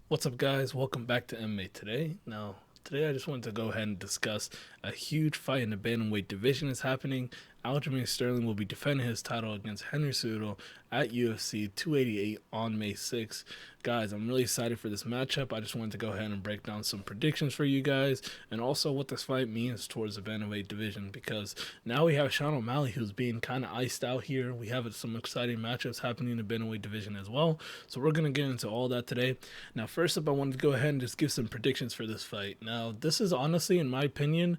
What's up, guys? Welcome back to MMA Today. Now, today I just wanted to go ahead and discuss a huge fight in the bantamweight division is happening. Aljamain Sterling will be defending his title against Henry Cejudo at UFC 288 on May 6th. Guys, I'm really excited for this matchup. I just wanted to go ahead and break down some predictions for you guys and also what this fight means towards the bantamweight division, because now we have Sean O'Malley, who's being kind of iced out here. We have some exciting matchups happening in the bantamweight division as well. So we're going to get into all that today. Now, first up, I wanted to go ahead and just give some predictions for this fight. Now, this is honestly, in my opinion,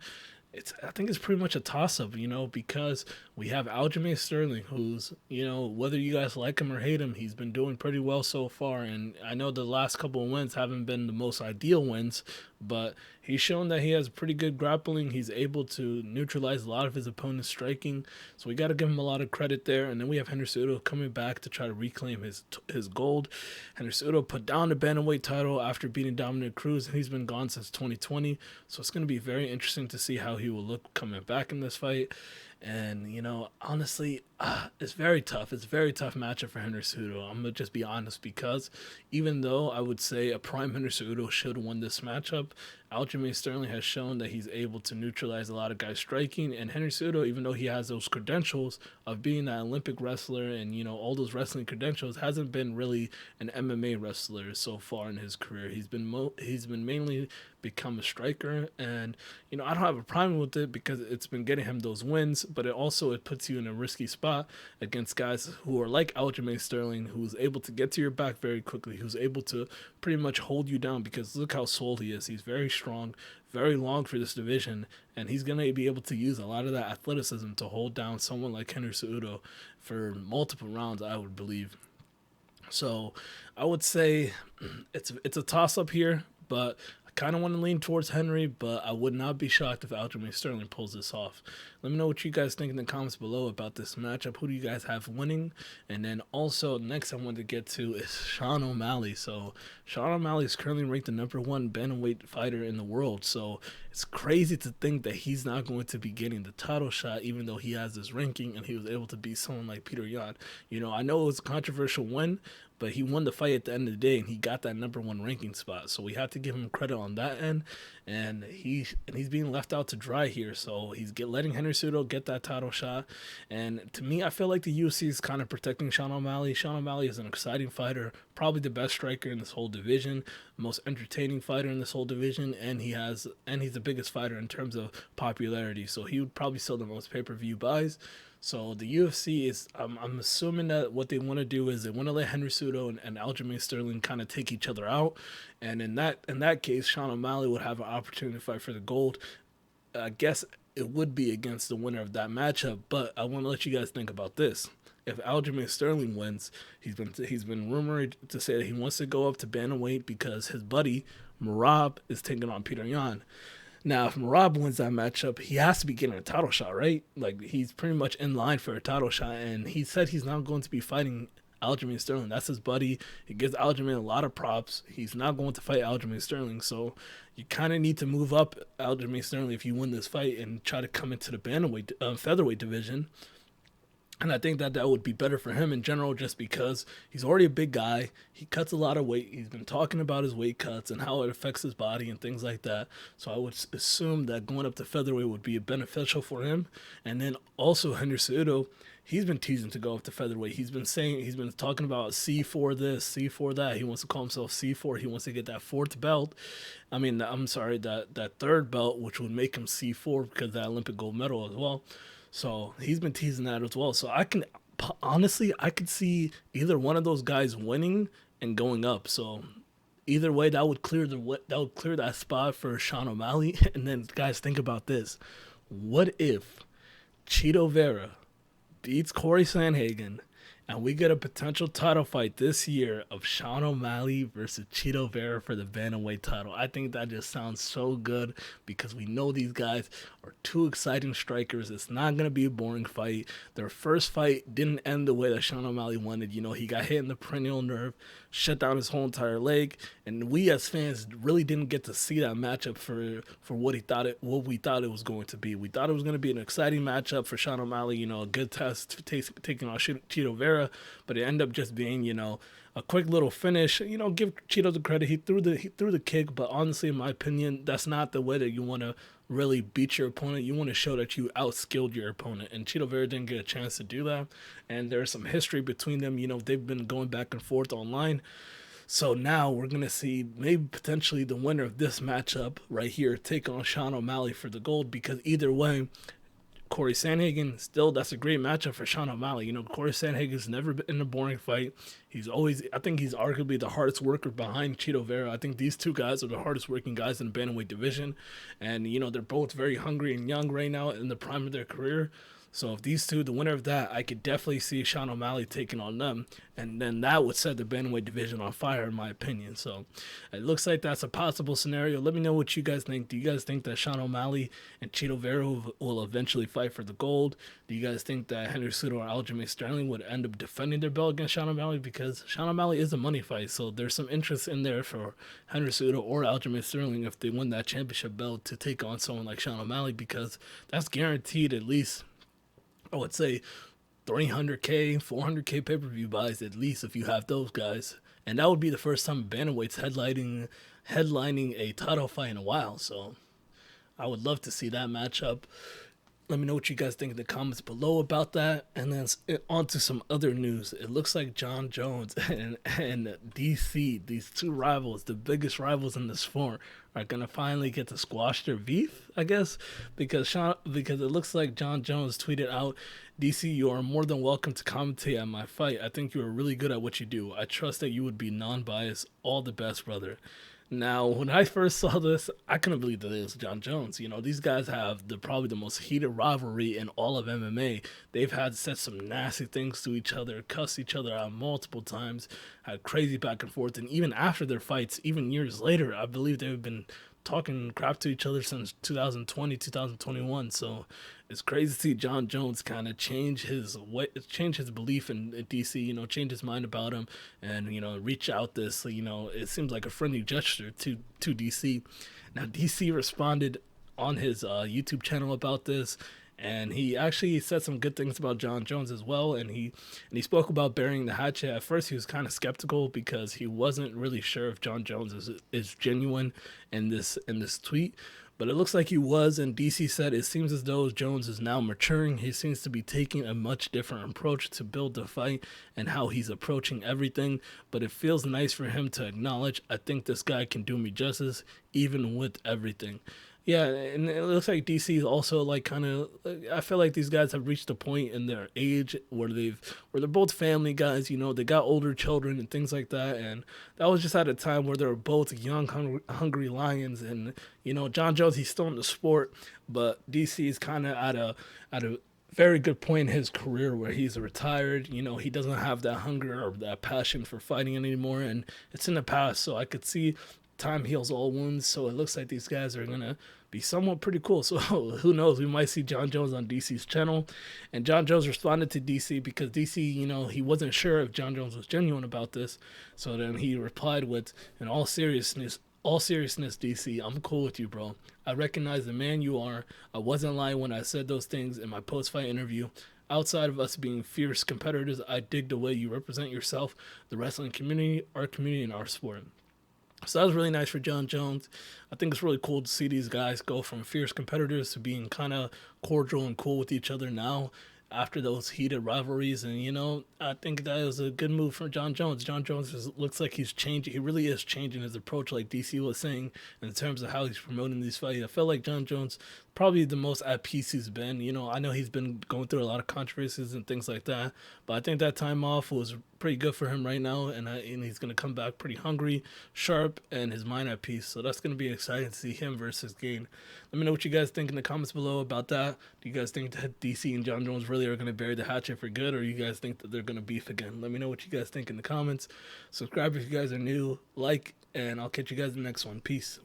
I think it's pretty much a toss up, because we have Aljamain Sterling, who's, whether you guys like him or hate him, he's been doing pretty well so far. And I know the last couple of wins haven't been the most ideal wins, but he's shown that he has pretty good grappling. He's able to neutralize a lot of his opponent's striking, so we got to give him a lot of credit there. And then we have Henry Cejudo coming back to try to reclaim his gold. Henry Cejudo put down the bantamweight title after beating Dominic Cruz, and he's been gone since 2020. So it's going to be very interesting to see how he will look coming back in this fight. And, honestly, it's very tough. It's a very tough matchup for Henry Cejudo. I'm going to just be honest, because even though I would say a prime Henry Cejudo should win this matchup, Aljamain Sterling has shown that he's able to neutralize a lot of guys striking. And Henry Cejudo, even though he has those credentials of being that Olympic wrestler and, all those wrestling credentials, hasn't been really an MMA wrestler so far in his career. He's been mainly become a striker, and I don't have a problem with it because it's been getting him those wins, but it puts you in a risky spot against guys who are like Aljamain Sterling, who's able to get to your back very quickly, who's able to pretty much hold you down, because look how swole he is. He's very strong, very long for this division, and he's going to be able to use a lot of that athleticism to hold down someone like Henry Cejudo for multiple rounds, I would believe. So I would say it's a toss up here, but I kind of want to lean towards Henry, but I would not be shocked if Aljamain Sterling pulls this off. Let me know what you guys think in the comments below about this matchup. Who do you guys have winning? And then also, next I wanted to get to is Sean O'Malley. So Sean O'Malley is currently ranked the #1 bantamweight fighter in the world. So it's crazy to think that he's not going to be getting the title shot, even though he has this ranking and he was able to beat someone like Peter Yan. I know it was a controversial win, but he won the fight at the end of the day, and he got that #1 ranking spot. So we have to give him credit on that end, and he's being left out to dry here. So he's letting Henry Cejudo get that title shot, and to me, I feel like the UFC is kind of protecting Sean O'Malley. Sean O'Malley is an exciting fighter, probably the best striker in this whole division, most entertaining fighter in this whole division, and he's the biggest fighter in terms of popularity. So he would probably sell the most pay-per-view buys. So the UFC is, I'm assuming that what they want to do is they want to let Henry Cejudo and Aljamain Sterling kind of take each other out, and in that case, Sean O'Malley would have an opportunity to fight for the gold. I guess it would be against the winner of that matchup, but I want to let you guys think about this. If Aljamain Sterling wins, he's been rumored to say that he wants to go up to bantamweight because his buddy Marab is taking on Peter Yan. Now, if Marab wins that matchup, he has to be getting a title shot, right? Like, he's pretty much in line for a title shot, and he said he's not going to be fighting Aljamain Sterling. That's his buddy. He gives Aljamain a lot of props. He's not going to fight Aljamain Sterling, so you kind of need to move up Aljamain Sterling if you win this fight and try to come into the bantamweight, featherweight division. And I think that would be better for him in general, just because he's already a big guy. He cuts a lot of weight. He's been talking about his weight cuts and how it affects his body and things like that. So I would assume that going up to featherweight would be beneficial for him. And then also Henry Cejudo, he's been teasing to go up to featherweight. He's been talking about C4 this, C4 that. He wants to call himself C4. He wants to get that fourth belt. I mean, I'm sorry, that third belt, which would make him C4 because of that Olympic gold medal as well. So he's been teasing that as well. So I could see either one of those guys winning and going up. So either way, that would clear that spot for Sean O'Malley. And then, guys, think about this: what if Cheeto Vera beats Corey Sandhagen, and we get a potential title fight this year of Sean O'Malley versus Cheeto Vera for the bantamweight title? I think that just sounds so good, because we know these guys are two exciting strikers. It's not going to be a boring fight. Their first fight didn't end the way that Sean O'Malley wanted. He got hit in the perennial nerve. shut down his whole entire leg, and we as fans really didn't get to see that matchup for what we thought it was going to be. We thought it was going to be an exciting matchup for Sean O'Malley, a good test taking on Chito Vera, but it ended up just being, a quick little finish. Give Cheeto the credit. He threw the kick, but honestly, in my opinion, that's not the way that you want to really beat your opponent. You want to show that you outskilled your opponent, and Cheeto Vera didn't get a chance to do that. And there's some history between them. They've been going back and forth online. So now we're going to see maybe potentially the winner of this matchup right here take on Sean O'Malley for the gold, because either way, Corey Sandhagen, still, that's a great matchup for Sean O'Malley. Corey Sandhagen's never been in a boring fight. I think he's arguably the hardest worker behind Cheeto Vera. I think these two guys are the hardest working guys in the bantamweight division. And, they're both very hungry and young right now in the prime of their career. So if these two, the winner of that, I could definitely see Sean O'Malley taking on them. And then that would set the bantamweight division on fire, in my opinion. So it looks like that's a possible scenario. Let me know what you guys think. Do you guys think that Sean O'Malley and Cheeto Vera will eventually fight for the gold? Do you guys think that Henry Cejudo or Aljamain Sterling would end up defending their belt against Sean O'Malley? Because Sean O'Malley is a money fight, so there's some interest in there for Henry Cejudo or Aljamain Sterling if they win that championship belt to take on someone like Sean O'Malley, because that's guaranteed at least, I would say, 300K, 400K pay-per-view buys at least if you have those guys. And that would be the first time bantamweight's headlining a title fight in a while. So I would love to see that matchup. Let me know what you guys think in the comments below about that. And then on to some other news. It looks like Jon Jones and DC, these two rivals, the biggest rivals in the sport, are going to finally get to squash their beef, I guess, because it looks like Jon Jones tweeted out, "DC, you are more than welcome to commentate at my fight. I think you are really good at what you do. I trust that you would be non-biased. All the best, brother." Now, when I first saw this, I couldn't believe that it was Jon Jones. These guys have probably the most heated rivalry in all of MMA. They've had said some nasty things to each other, cussed each other out multiple times, had crazy back and forth, and even after their fights, even years later, I believe they've been talking crap to each other since 2020, 2021. So it's crazy to see Jon Jones kind of change his belief in DC, change his mind about him, and, reach out this, it seems like a friendly gesture to DC. Now, DC responded on his YouTube channel about this, and he actually said some good things about Jon Jones as well, and he spoke about burying the hatchet. At first, he was kind of skeptical because he wasn't really sure if Jon Jones is genuine in this tweet, but it looks like he was. And DC said it seems as though Jones is now maturing. He seems to be taking a much different approach to build the fight and how he's approaching everything, but it feels nice for him to acknowledge, I think this guy can do me justice even with everything. Yeah, and it looks like DC is also I feel like these guys have reached a point in their age where they're both family guys, they got older children and things like that, and that was just at a time where they were both young, hungry lions. And Jon Jones, he's still in the sport, but DC is kind of at a very good point in his career where he's retired. He doesn't have that hunger or that passion for fighting anymore, and it's in the past. So I could see time heals all wounds. So it looks like these guys are gonna be somewhat pretty cool. So who knows? We might see Jon Jones on DC's channel. And Jon Jones responded to DC because DC, he wasn't sure if Jon Jones was genuine about this. So then he replied with, "In all seriousness, DC, I'm cool with you, bro. I recognize the man you are. I wasn't lying when I said those things in my post-fight interview. Outside of us being fierce competitors, I dig the way you represent yourself, the wrestling community, and our sport." So that was really nice for Jon Jones. I think it's really cool to see these guys go from fierce competitors to being kind of cordial and cool with each other now after those heated rivalries. And, I think that was a good move from Jon Jones. Jon Jones looks like he's changing. He really is changing his approach, like DC was saying, in terms of how he's promoting these fights. I feel like Jon Jones probably the most at peace he's been. I know he's been going through a lot of controversies and things like that, but I think that time off was pretty good for him right now, and he's going to come back pretty hungry, sharp, and his mind at peace. So that's going to be exciting to see him versus Gain. Let me know what you guys think in the comments below about that. Do you guys think that DC and Jon Jones really are going to bury the hatchet for good, or you guys think that they're going to beef again? Let me know what you guys think in the comments. Subscribe if you guys are new, like, and I'll catch you guys in the next one. Peace.